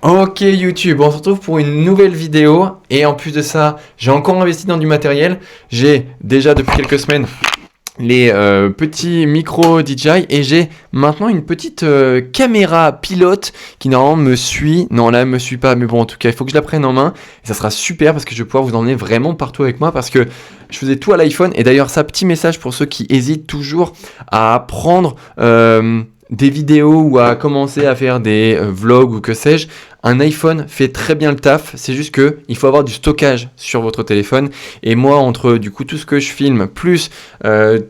Ok YouTube, on se retrouve pour une nouvelle vidéo et en plus de ça, j'ai encore investi dans du matériel. J'ai déjà depuis quelques semaines les petits micros DJI et j'ai maintenant une petite caméra pilote qui normalement me suit. Non, là elle me suit pas, mais bon, en tout cas, il faut que je la prenne en main et ça sera super parce que je vais pouvoir vous emmener vraiment partout avec moi parce que je faisais tout à l'iPhone. Et d'ailleurs, ça, petit message pour ceux qui hésitent toujours à prendre des vidéos ou à commencer à faire des vlogs ou que sais-je. Un iPhone fait très bien le taf, c'est juste que il faut avoir du stockage sur votre téléphone. Et moi, entre du coup tout ce que je filme, plus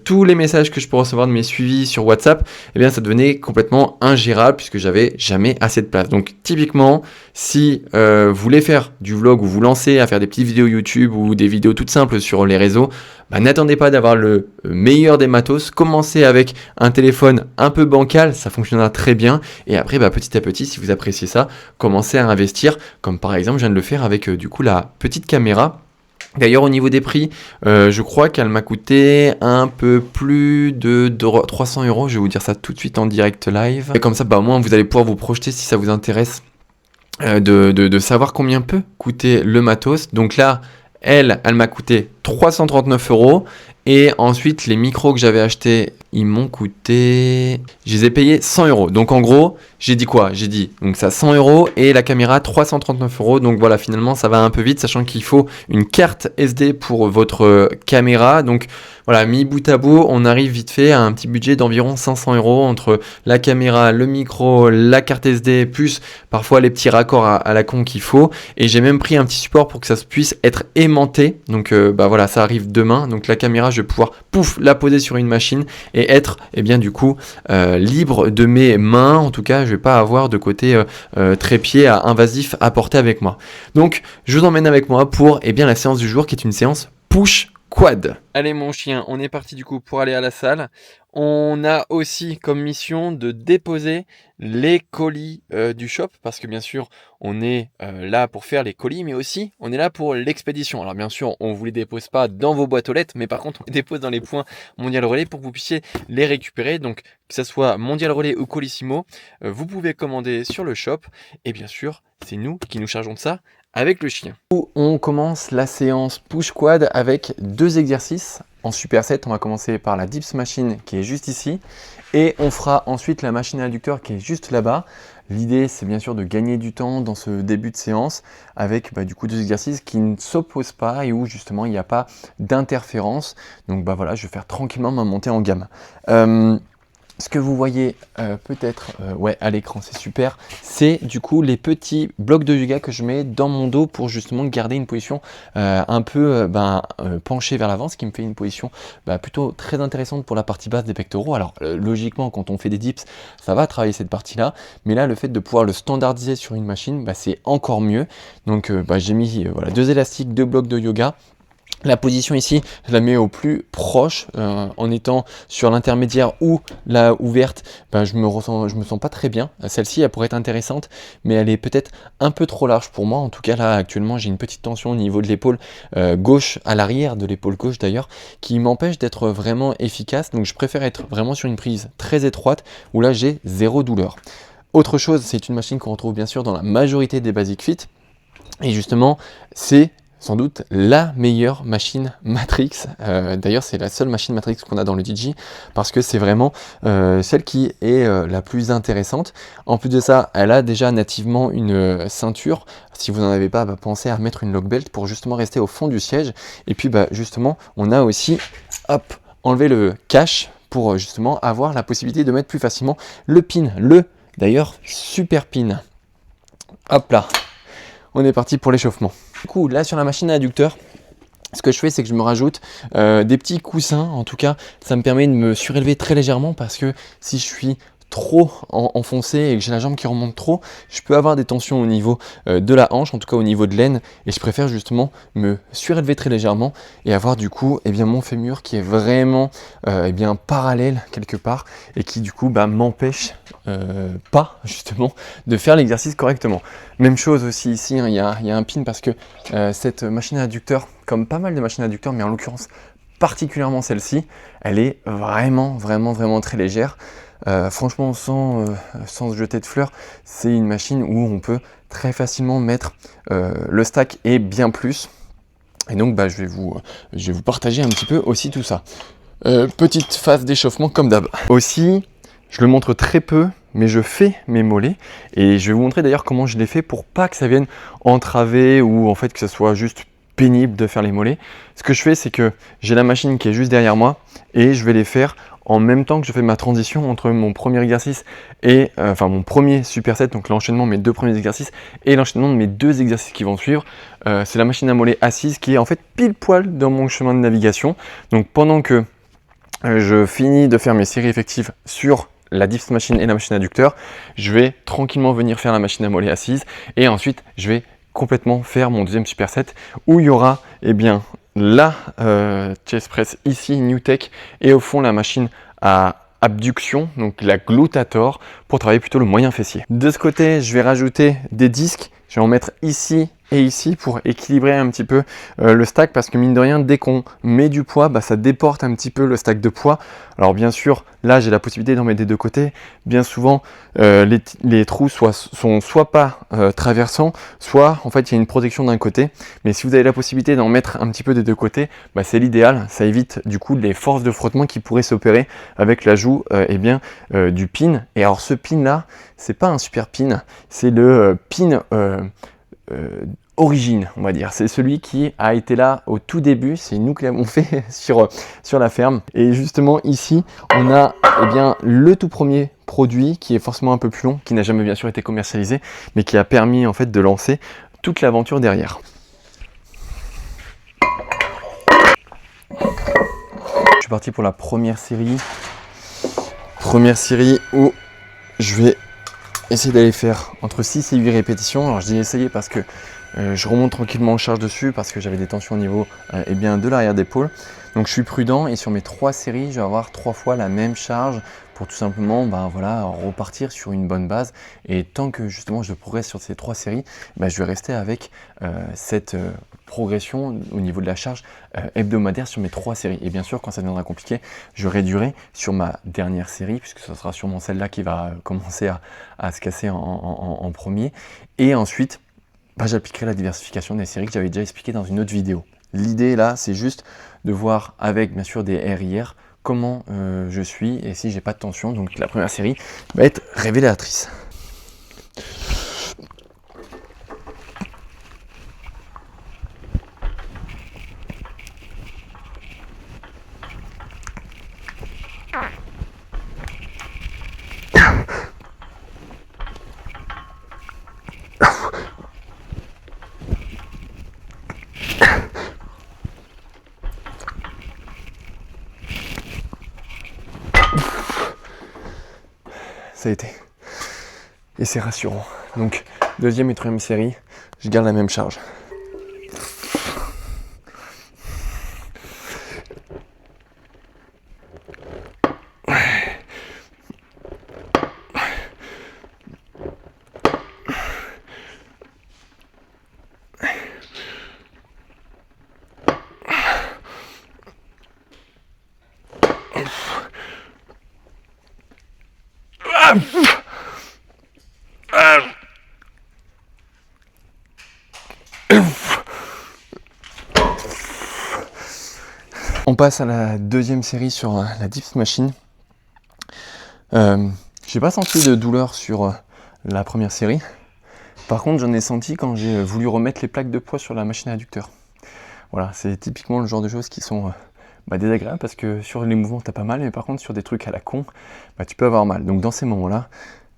tous les messages que je peux recevoir de mes suivis sur WhatsApp, eh bien ça devenait complètement ingérable puisque j'avais jamais assez de place. Donc typiquement, si vous voulez faire du vlog ou vous lancez à faire des petites vidéos YouTube ou des vidéos toutes simples sur les réseaux, bah, n'attendez pas d'avoir le meilleur des matos. Commencez avec un téléphone un peu bancal, ça fonctionnera très bien. Et après, bah, petit à petit, si vous appréciez ça, commencez à investir, comme par exemple je viens de le faire avec du coup la petite caméra. D'ailleurs au niveau des prix, je crois qu'elle m'a coûté un peu plus de 300 euros, je vais vous dire ça tout de suite en direct live. Et comme ça, bah, au moins vous allez pouvoir vous projeter si ça vous intéresse de savoir combien peut coûter le matos. Donc là, elle m'a coûté 339 euros. Et ensuite, les micros que j'avais achetés, ils m'ont coûté... Je les ai payés 100 euros. Donc en gros, j'ai dit quoi? J'ai dit donc ça 100 euros et la caméra 339 euros. Donc voilà, finalement, ça va un peu vite, sachant qu'il faut une carte SD pour votre caméra. Donc voilà, mis bout à bout, on arrive vite fait à un petit budget d'environ 500 euros entre la caméra, le micro, la carte SD, plus parfois les petits raccords à la con qu'il faut. Et j'ai même pris un petit support pour que ça puisse être aimanté. Donc bah voilà, ça arrive demain. Donc la caméra, je vais pouvoir la poser sur une machine et être bien du coup libre de mes mains. En tout cas, je vais pas avoir de côté trépied invasif à porter avec moi. Donc je vous emmène avec moi pour la séance du jour qui est une séance push quad. Allez mon chien, on est parti du coup pour aller à la salle. On a aussi comme mission de déposer les colis du shop parce que bien sûr on est là pour faire les colis mais aussi on est là pour l'expédition. Alors bien sûr on ne vous les dépose pas dans vos boîtes aux lettres mais par contre on les dépose dans les points Mondial Relais pour que vous puissiez les récupérer. Donc que ce soit Mondial Relais ou Colissimo, vous pouvez commander sur le shop et bien sûr c'est nous qui nous chargeons de ça avec le chien. On commence la séance push quad avec deux exercices en superset. On va commencer par la dips machine qui est juste ici et on fera ensuite la machine à adducteur qui est juste là-bas. L'idée c'est bien sûr de gagner du temps dans ce début de séance avec du coup deux exercices qui ne s'opposent pas et où justement il n'y a pas d'interférence. Donc voilà, je vais faire tranquillement ma montée en gamme. Ce que vous voyez peut-être à l'écran, c'est super, c'est du coup les petits blocs de yoga que je mets dans mon dos pour justement garder une position un peu penchée vers l'avant, ce qui me fait une position plutôt très intéressante pour la partie basse des pectoraux. Alors logiquement, quand on fait des dips, ça va travailler cette partie-là, mais là, le fait de pouvoir le standardiser sur une machine, c'est encore mieux. Donc j'ai mis deux élastiques, deux blocs de yoga. La position ici, je la mets au plus proche en étant sur l'intermédiaire ou la ouverte, je me sens pas très bien. Celle-ci, elle pourrait être intéressante, mais elle est peut-être un peu trop large pour moi. En tout cas, là, actuellement, j'ai une petite tension au niveau de l'épaule gauche, à l'arrière de l'épaule gauche d'ailleurs, qui m'empêche d'être vraiment efficace. Donc, je préfère être vraiment sur une prise très étroite où là, j'ai zéro douleur. Autre chose, c'est une machine qu'on retrouve bien sûr dans la majorité des Basic Fit. Et justement, c'est sans doute la meilleure machine Matrix. D'ailleurs, c'est la seule machine Matrix qu'on a dans le DJ parce que c'est vraiment celle qui est la plus intéressante. En plus de ça, elle a déjà nativement une ceinture. Si vous n'en avez pas, pensez à mettre une lock belt pour justement rester au fond du siège. Et puis justement, on a aussi enlevé le cache pour justement avoir la possibilité de mettre plus facilement le pin. D'ailleurs, super pin. Hop là, on est parti pour l'échauffement. Du coup, là sur la machine à adducteur, ce que je fais, c'est que je me rajoute des petits coussins. En tout cas, ça me permet de me surélever très légèrement parce que si je suis trop enfoncé et que j'ai la jambe qui remonte trop, je peux avoir des tensions au niveau de la hanche, en tout cas au niveau de l'aine, et je préfère justement me surélever très légèrement et avoir du coup mon fémur qui est vraiment parallèle quelque part et qui du coup m'empêche pas justement de faire l'exercice correctement. Même chose aussi ici, il y a un pin parce que cette machine à adducteur, comme pas mal de machines à adducteur, mais en l'occurrence particulièrement celle-ci, elle est vraiment très légère. Franchement, sans se jeter de fleurs, c'est une machine où on peut très facilement mettre le stack et bien plus. Et donc je vais vous partager un petit peu aussi tout ça. Petite phase d'échauffement comme d'hab. Aussi, je le montre très peu, mais je fais mes mollets. Et je vais vous montrer d'ailleurs comment je les fais pour pas que ça vienne entraver ou en fait que ça soit juste pénible de faire les mollets. Ce que je fais, c'est que j'ai la machine qui est juste derrière moi et je vais les faire en même temps que je fais ma transition entre mon premier exercice et mon premier superset, donc l'enchaînement de mes 2 premiers exercices et l'enchaînement de mes 2 exercices qui vont suivre. C'est la machine à mollets assise qui est en fait pile poil dans mon chemin de navigation. Donc pendant que je finis de faire mes séries effectives sur la dips machine et la machine adducteur, je vais tranquillement venir faire la machine à mollets assise et ensuite je vais complètement faire mon deuxième superset où il y aura la chest press ici New Tech et au fond la machine à abduction, donc la glutator, pour travailler plutôt le moyen fessier. De ce côté, je vais rajouter des disques, je vais en mettre ici et ici pour équilibrer un petit peu le stack, parce que mine de rien, dès qu'on met du poids, ça déporte un petit peu le stack de poids. Alors bien sûr, là j'ai la possibilité d'en mettre des 2 côtés. Bien souvent, les trous sont soit pas traversants, soit en fait il y a une protection d'un côté. Mais si vous avez la possibilité d'en mettre un petit peu des 2 côtés, c'est l'idéal. Ça évite du coup les forces de frottement qui pourraient s'opérer avec l'ajout du pin. Et alors ce pin là, c'est pas un super pin, c'est le pin origine, on va dire. C'est celui qui a été là au tout début, c'est nous qui l'avons fait sur la ferme. Et justement ici, on a le tout premier produit qui est forcément un peu plus long, qui n'a jamais bien sûr été commercialisé, mais qui a permis en fait de lancer toute l'aventure derrière. Je suis parti pour la première série où je vais essayer d'aller faire entre 6 et 8 répétitions. Alors je dis essayer parce que je remonte tranquillement en charge dessus parce que j'avais des tensions au niveau de l'arrière d'épaule. Donc je suis prudent et sur mes 3 séries, je vais avoir 3 fois la même charge pour tout simplement repartir sur une bonne base. Et tant que justement je progresse sur ces 3 séries, je vais rester avec cette progression au niveau de la charge hebdomadaire sur mes 3 séries. Et bien sûr, quand ça deviendra compliqué, je réduirai sur ma dernière série, puisque ce sera sûrement celle-là qui va commencer à se casser en premier. Et ensuite, j'appliquerai la diversification des séries que j'avais déjà expliqué dans une autre vidéo. L'idée là, c'est juste de voir avec bien sûr des RIR comment je suis et si j'ai pas de tension. Donc la première série va être révélatrice. Ça a été. Et c'est rassurant. Donc, deuxième et troisième série, je garde la même charge. On passe à la deuxième série sur la dips machine. J'ai pas senti de douleur sur la première série. Par contre, j'en ai senti quand j'ai voulu remettre les plaques de poids sur la machine à adducteur. Voilà, c'est typiquement le genre de choses qui sont désagréables parce que sur les mouvements t'as pas mal, mais par contre sur des trucs à la con, tu peux avoir mal. Donc dans ces moments-là,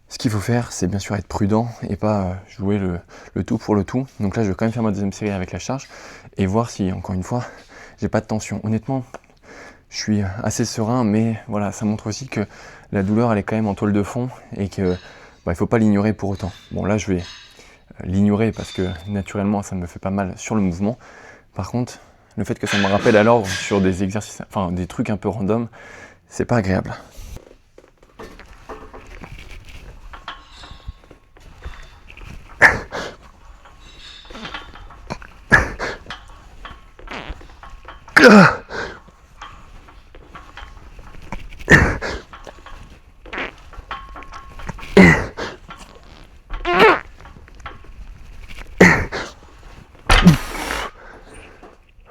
ce qu'il faut faire, c'est bien sûr être prudent et pas jouer le tout pour le tout. Donc là, je vais quand même faire ma deuxième série avec la charge et voir si, encore une fois, j'ai pas de tension. Honnêtement, je suis assez serein, mais voilà, ça montre aussi que la douleur, elle est quand même en toile de fond et que il faut pas l'ignorer pour autant. Bon, là, je vais l'ignorer parce que naturellement, ça me fait pas mal sur le mouvement. Par contre, le fait que ça me rappelle à l'ordre sur des exercices, enfin des trucs un peu random, c'est pas agréable.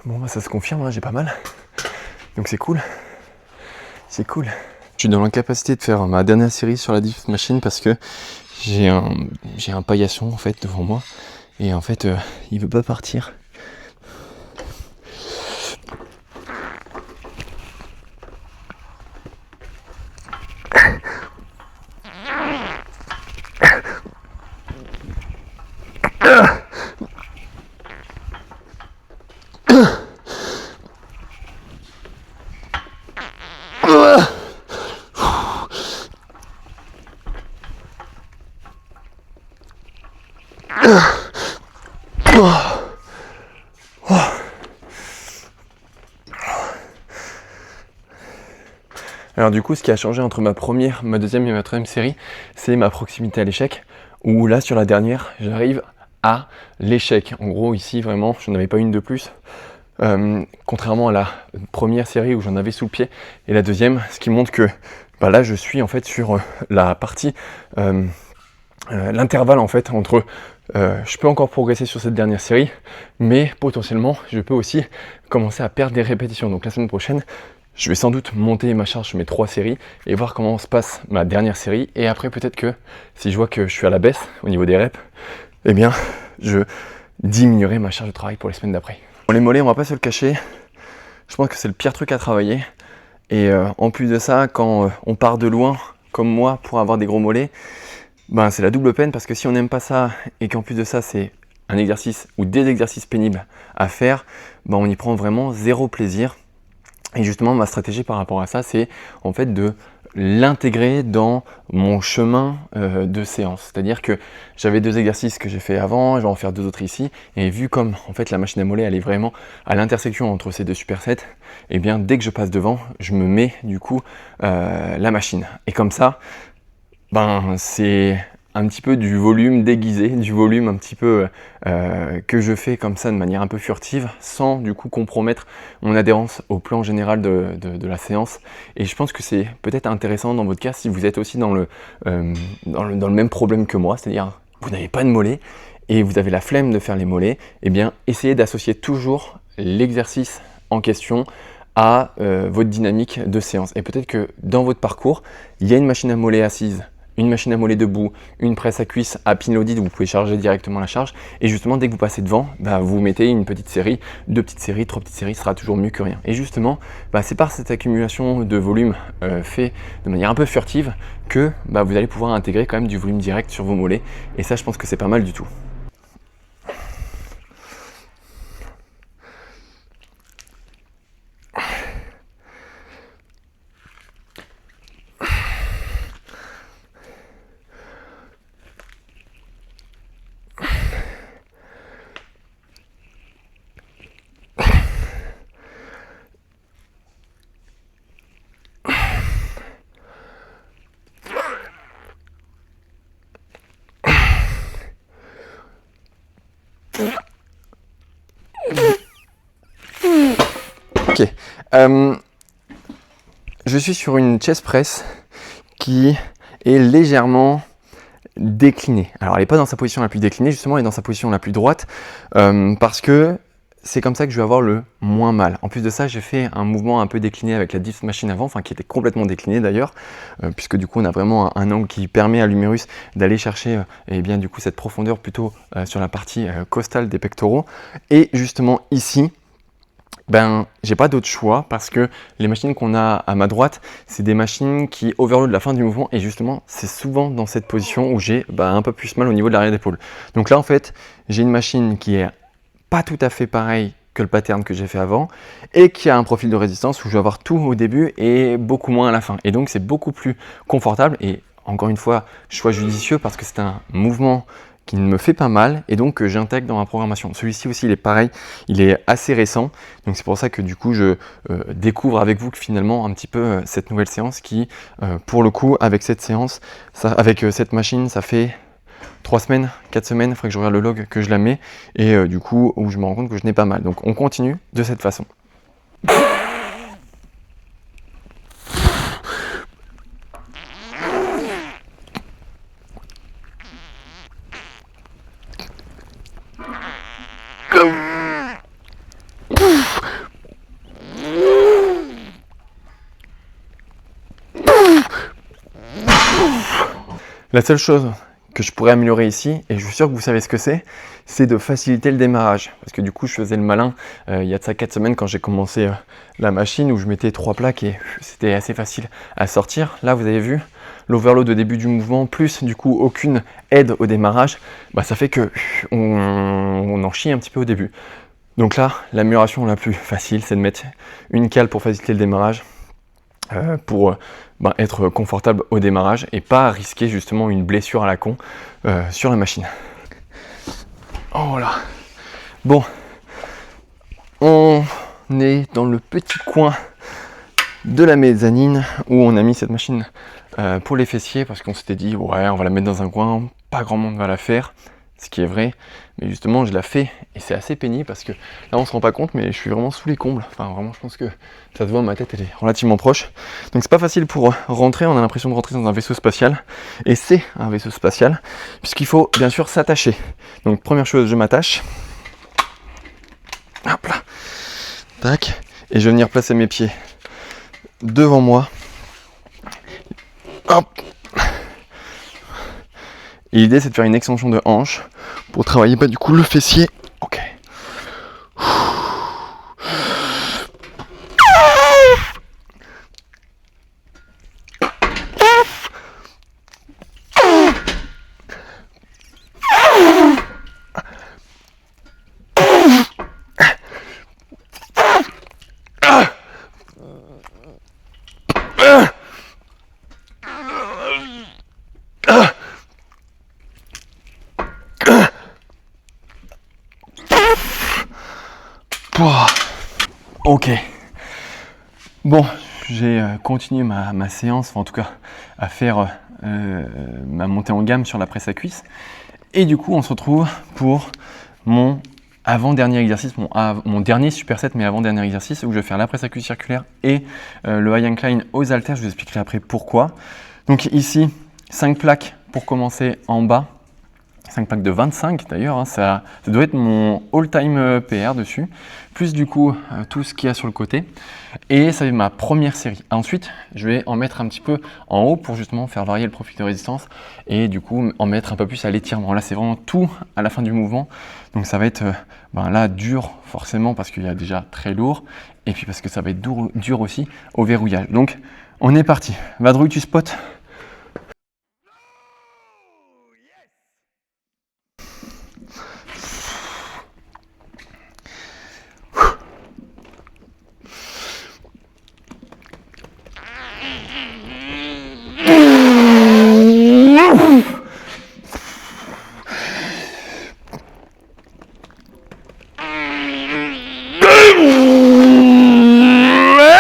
Bon bah ça se confirme, hein, j'ai pas mal. Donc c'est cool. C'est cool. Je suis dans l'incapacité de faire ma dernière série sur la Diff Machine parce que j'ai un paillasson en fait devant moi. Et en fait il veut pas partir. Alors du coup, ce qui a changé entre ma première, ma deuxième et ma troisième série, c'est ma proximité à l'échec, où là, sur la dernière, j'arrive à l'échec. En gros, ici, vraiment, je n'en avais pas une de plus, contrairement à la première série où j'en avais sous le pied, et la deuxième, ce qui montre que bah là, je suis en fait sur la partie, l'intervalle en fait, entre je peux encore progresser sur cette dernière série, mais potentiellement, je peux aussi commencer à perdre des répétitions. Donc la semaine prochaine, je vais sans doute monter ma charge sur mes 3 séries et voir comment se passe ma dernière série. Et après, peut-être que si je vois que je suis à la baisse au niveau des reps, eh bien, je diminuerai ma charge de travail pour les semaines d'après. Pour les mollets, on va pas se le cacher. Je pense que c'est le pire truc à travailler. Et en plus de ça, quand on part de loin, comme moi, pour avoir des gros mollets, ben, c'est la double peine parce que si on n'aime pas ça et qu'en plus de ça, c'est un exercice ou des exercices pénibles à faire, ben, on y prend vraiment zéro plaisir. Et justement, ma stratégie par rapport à ça, c'est en fait de l'intégrer dans mon chemin de séance. C'est-à-dire que j'avais 2 exercices que j'ai fait avant, je vais en faire 2 autres ici. Et vu comme en fait la machine à mollets, elle est vraiment à l'intersection entre ces 2 supersets, et bien dès que je passe devant, je me mets du coup la machine. Et comme ça, ben c'est un petit peu du volume déguisé, du volume un petit peu que je fais comme ça de manière un peu furtive, sans du coup compromettre mon adhérence au plan général de la séance. Et je pense que c'est peut-être intéressant dans votre cas si vous êtes aussi dans le même problème que moi, c'est-à-dire vous n'avez pas de mollets et vous avez la flemme de faire les mollets, et bien essayez d'associer toujours l'exercice en question à votre dynamique de séance. Et peut-être que dans votre parcours, il y a une machine à mollets assise, une machine à mollets debout, une presse à cuisse à pin loaded où vous pouvez charger directement la charge. Et justement, dès que vous passez devant, bah, vous mettez une petite série, 2 petites séries, 3 petites séries, ce sera toujours mieux que rien. Et justement, bah, c'est par cette accumulation de volume fait de manière un peu furtive que bah, vous allez pouvoir intégrer quand même du volume direct sur vos mollets. Et ça, je pense que c'est pas mal du tout. Ok. Je suis sur une chest press qui est légèrement déclinée. Alors elle n'est pas dans sa position la plus déclinée, justement elle est dans sa position la plus droite parce que c'est comme ça que je vais avoir le moins mal. En plus de ça, j'ai fait un mouvement un peu décliné avec la Diff Machine avant, enfin qui était complètement décliné d'ailleurs, puisque du coup on a vraiment un angle qui permet à l'humérus d'aller chercher eh bien, du coup, cette profondeur plutôt sur la partie costale des pectoraux. Et justement ici, ben, j'ai pas d'autre choix parce que les machines qu'on a à ma droite, c'est des machines qui overload la fin du mouvement et justement, c'est souvent dans cette position où j'ai un peu plus mal au niveau de l'arrière d'épaule. Donc là, en fait, j'ai une machine qui est pas tout à fait pareil que le pattern que j'ai fait avant et qui a un profil de résistance où je vais avoir tout au début et beaucoup moins à la fin. Et donc, c'est beaucoup plus confortable et encore une fois, choix judicieux parce que c'est un mouvement qui me fait pas mal et donc que j'intègre dans ma programmation. Celui-ci aussi, il est pareil, il est assez récent, donc c'est pour ça que du coup, je découvre avec vous que finalement un petit peu cette nouvelle séance qui, pour le coup, avec cette séance, avec cette machine, ça fait 3 semaines, 4 semaines, il faudrait que je regarde le log que je la mets et du coup, où je me rends compte que je n'ai pas mal. Donc on continue de cette façon. La seule chose que je pourrais améliorer ici, et je suis sûr que vous savez ce que c'est de faciliter le démarrage. Parce que du coup, je faisais le malin il y a de ça 4 semaines quand j'ai commencé la machine où je mettais 3 plaques et c'était assez facile à sortir. Là, vous avez vu, l'overload au début du mouvement, plus du coup aucune aide au démarrage, bah, ça fait que on en chie un petit peu au début. Donc là, l'amélioration la plus facile, c'est de mettre une cale pour faciliter le démarrage, pour être confortable au démarrage et pas risquer justement une blessure à la con sur la machine. Oh là. Bon, on est dans le petit coin de la mezzanine où on a mis cette machine pour les fessiers parce qu'on s'était dit ouais, on va la mettre dans un coin, pas grand monde va la faire, ce qui est vrai, mais justement je la fais et c'est assez pénible parce que là on se rend pas compte mais je suis vraiment sous les combles, enfin vraiment je pense que ça se voit, ma tête elle est relativement proche, donc c'est pas facile pour rentrer, on a l'impression de rentrer dans un vaisseau spatial et c'est un vaisseau spatial puisqu'il faut bien sûr s'attacher. Donc première chose, je m'attache, hop là, tac, et je vais venir placer mes pieds devant moi, hop. Et l'idée c'est de faire une extension de hanche pour travailler du coup le fessier. Ok. Ok. Bon, j'ai continué ma séance, enfin, en tout cas à faire ma montée en gamme sur la presse à cuisse. Et du coup, on se retrouve pour mon avant-dernier exercice, mon dernier superset, mais avant-dernier exercice, où je vais faire la presse à cuisse circulaire et le high incline aux haltères. Je vous expliquerai après pourquoi. Donc ici, 5 plaques pour commencer en bas. 5 plaques de 25 d'ailleurs, hein, ça doit être mon all-time PR dessus, plus du coup tout ce qu'il y a sur le côté. Et ça fait ma première série. Ensuite, je vais en mettre un petit peu en haut pour justement faire varier le profil de résistance et du coup en mettre un peu plus à l'étirement. Là, c'est vraiment tout à la fin du mouvement. Donc ça va être là dur forcément parce qu'il y a déjà très lourd et puis parce que ça va être dur aussi au verrouillage. Donc on est parti. Vadrouille, tu spots?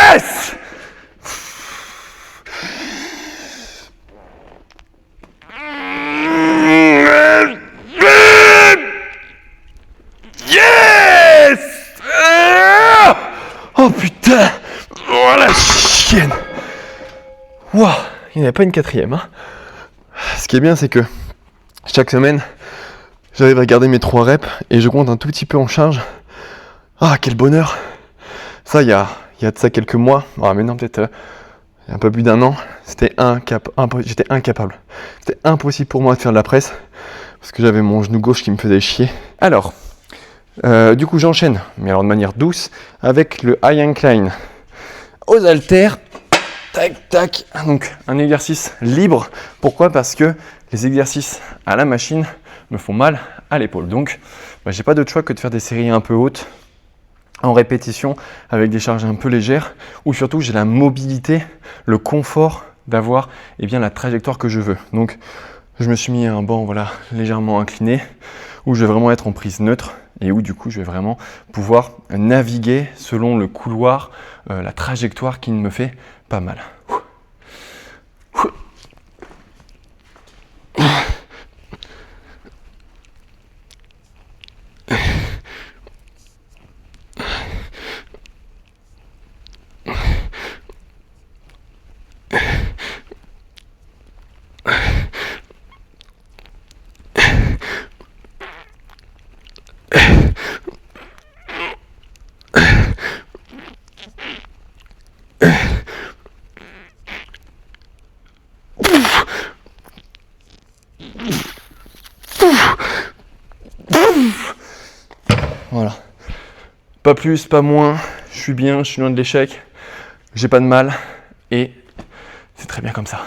Yes! Yes! Oh putain! Oh la chienne! Waouh! Il n'y en avait pas une quatrième. Hein. Ce qui est bien, c'est que chaque semaine, j'arrive à garder mes 3 reps et je compte un tout petit peu en charge. Ah, quel bonheur! Ça, il y a de ça quelques mois, maintenant peut-être un peu plus d'1 an, j'étais incapable. C'était impossible pour moi de faire de la presse parce que j'avais mon genou gauche qui me faisait chier. Alors, du coup j'enchaîne, mais alors de manière douce, avec le high incline aux haltères. Tac, tac. Donc un exercice libre. Pourquoi? Parce que les exercices à la machine me font mal à l'épaule. Donc, j'ai pas d'autre choix que de faire des séries un peu hautes en répétition avec des charges un peu légères où surtout j'ai la mobilité, le confort d'avoir la trajectoire que je veux. Donc je me suis mis un banc légèrement incliné où je vais vraiment être en prise neutre et où du coup je vais vraiment pouvoir naviguer selon le couloir, la trajectoire qui me fait pas mal. Voilà. Pas plus, pas moins. Je suis bien, je suis loin de l'échec. J'ai pas de mal. Et c'est très bien comme ça.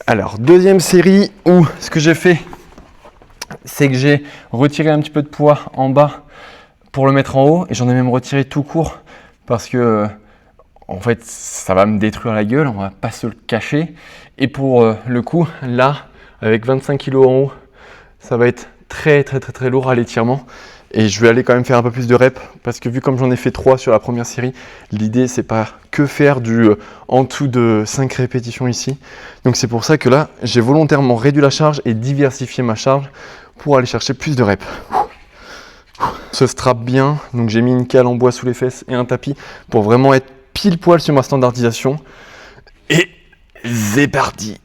Alors, deuxième série où ce que j'ai fait, c'est que j'ai retiré un petit peu de poids en bas pour le mettre en haut. Et j'en ai même retiré tout court parce que, en fait, ça va me détruire la gueule. On va pas se le cacher. Et pour le coup, là, avec 25 kg en haut, ça va être très lourd à l'étirement. Et je vais aller quand même faire un peu plus de reps parce que vu comme j'en ai fait 3 sur la première série, l'idée c'est pas que faire du en dessous de 5 répétitions ici. Donc c'est pour ça que là, j'ai volontairement réduit la charge et diversifié ma charge pour aller chercher plus de reps. Ce strap bien, donc j'ai mis une cale en bois sous les fesses et un tapis pour vraiment être pile poil sur ma standardisation. Et c'est parti.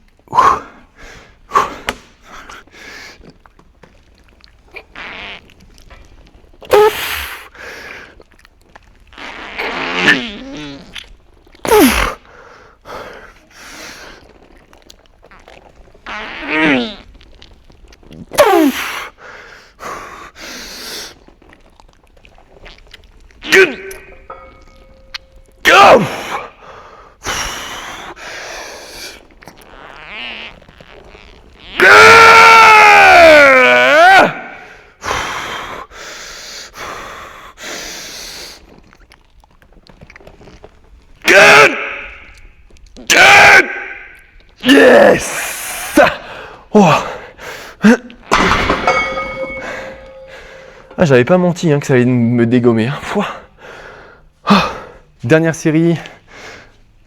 Yes! Oh. Ah, j'avais pas menti que ça allait me dégommer. Oh. Dernière série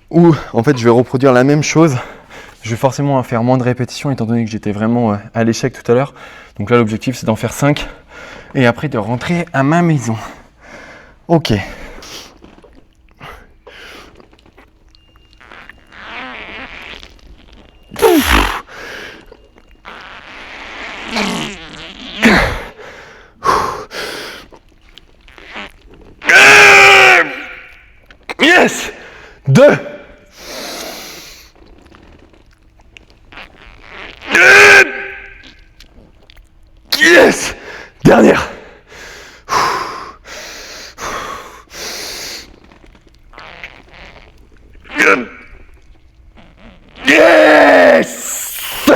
où en fait je vais reproduire la même chose. Je vais forcément faire moins de répétitions étant donné que j'étais vraiment à l'échec tout à l'heure. Donc là l'objectif c'est d'en faire 5 et après de rentrer à ma maison. Ok. Yes! 2. Yes! Dernière. Yes!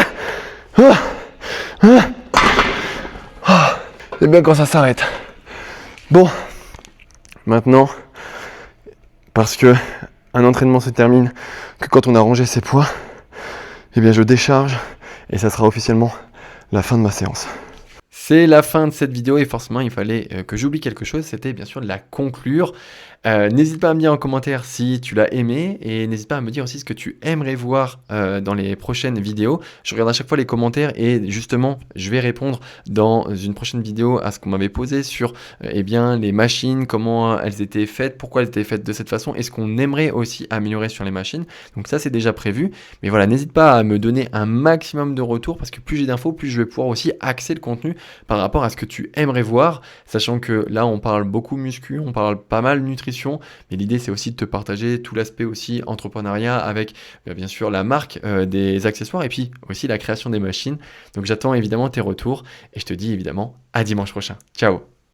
C'est bien quand ça s'arrête. Bon, maintenant, parce que un entraînement se termine que quand on a rangé ses poids, eh bien je décharge et ça sera officiellement la fin de ma séance. C'est la fin de cette vidéo et forcément il fallait que j'oublie quelque chose, c'était bien sûr de la conclure. N'hésite pas à me dire en commentaire si tu l'as aimé et n'hésite pas à me dire aussi ce que tu aimerais voir dans les prochaines vidéos. Je regarde à chaque fois les commentaires et justement je vais répondre dans une prochaine vidéo à ce qu'on m'avait posé sur eh bien, les machines, comment elles étaient faites, pourquoi elles étaient faites de cette façon et ce qu'on aimerait aussi améliorer sur les machines. Donc ça c'est déjà prévu. Mais voilà, n'hésite pas à me donner un maximum de retours parce que plus j'ai d'infos, plus je vais pouvoir aussi axer le contenu par rapport à ce que tu aimerais voir, sachant que là on parle beaucoup muscu, on parle pas mal nutrition, mais l'idée c'est aussi de te partager tout l'aspect aussi entrepreneuriat avec bien sûr la marque des accessoires et puis aussi la création des machines. Donc j'attends évidemment tes retours et je te dis évidemment à dimanche prochain. Ciao!